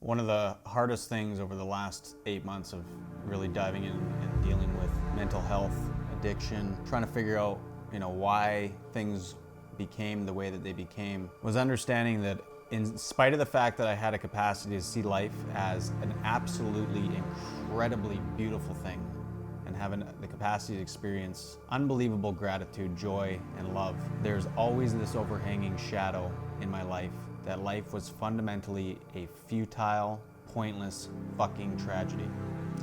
One of the hardest things over the last 8 months of really diving in and dealing with mental health, addiction, trying to figure out, why things became the way that they became, was understanding that in spite of the fact that I had a capacity to see life as an absolutely incredibly beautiful thing and having the capacity to experience unbelievable gratitude, joy, and love, there's always this overhanging shadow in my life that life was fundamentally a futile, pointless fucking tragedy.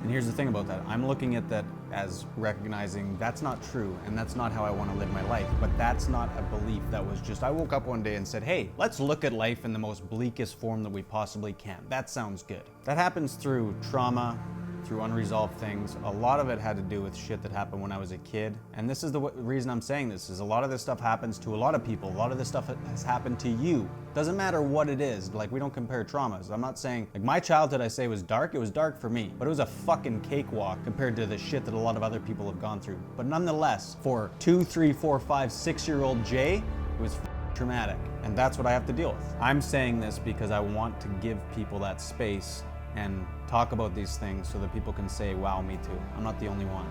And here's the thing about that. I'm looking at that as recognizing that's not true and that's not how I want to live my life. But that's not a belief that was just, I woke up one day and said, hey, let's look at life in the most bleakest form that we possibly can. That sounds good. That happens through trauma, through unresolved things. A lot of it had to do with shit that happened when I was a kid. And this is the reason I'm saying this, is a lot of this stuff happens to a lot of people. A lot of this stuff has happened to you. Doesn't matter what it is. Like, we don't compare traumas. I'm not saying, like, my childhood, I say, was dark. It was dark for me, but it was a fucking cakewalk compared to the shit that a lot of other people have gone through. But nonetheless, for 2, 3, 4, 5, 6-year-old Jay, it was traumatic. And that's what I have to deal with. I'm saying this because I want to give people that space and talk about these things so that people can say, wow, me too. I'm not the only one.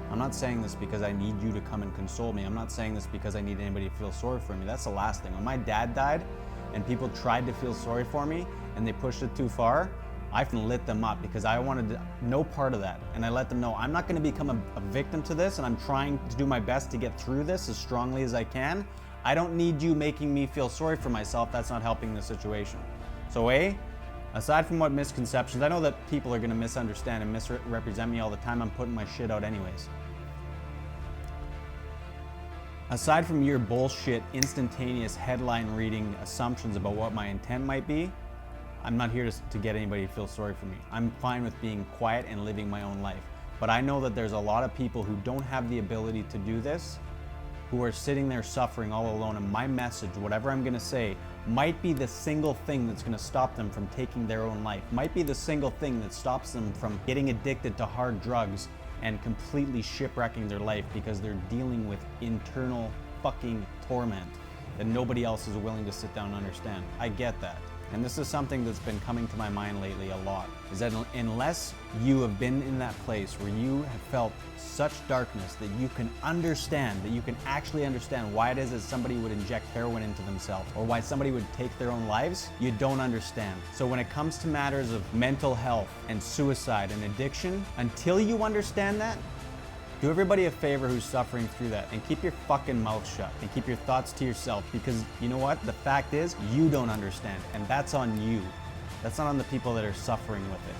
I'm not saying this because I need you to come and console me. I'm not saying this because I need anybody to feel sorry for me. That's the last thing. When my dad died and people tried to feel sorry for me and they pushed it too far, I lit them up because I wanted no part of that. And I let them know I'm not going to become a victim to this, and I'm trying to do my best to get through this as strongly as I can. I don't need you making me feel sorry for myself. That's not helping the situation. So aside from what misconceptions, I know that people are going to misunderstand and misrepresent me all the time. I'm putting my shit out anyways. Aside from your bullshit, instantaneous headline reading assumptions about what my intent might be, I'm not here to get anybody to feel sorry for me. I'm fine with being quiet and living my own life. But I know that there's a lot of people who don't have the ability to do this, who are sitting there suffering all alone, and my message, whatever I'm gonna say, might be the single thing that's gonna stop them from taking their own life, might be the single thing that stops them from getting addicted to hard drugs and completely shipwrecking their life because they're dealing with internal fucking torment that nobody else is willing to sit down and understand. I get that. And this is something that's been coming to my mind lately a lot, is that unless you have been in that place where you have felt such darkness that you can understand, that you can actually understand why it is that somebody would inject heroin into themselves or why somebody would take their own lives, you don't understand. So when it comes to matters of mental health and suicide and addiction, until you understand that, do everybody a favor who's suffering through that and keep your fucking mouth shut and keep your thoughts to yourself, because you know what? The fact is, you don't understand, and that's on you. That's not on the people that are suffering with it.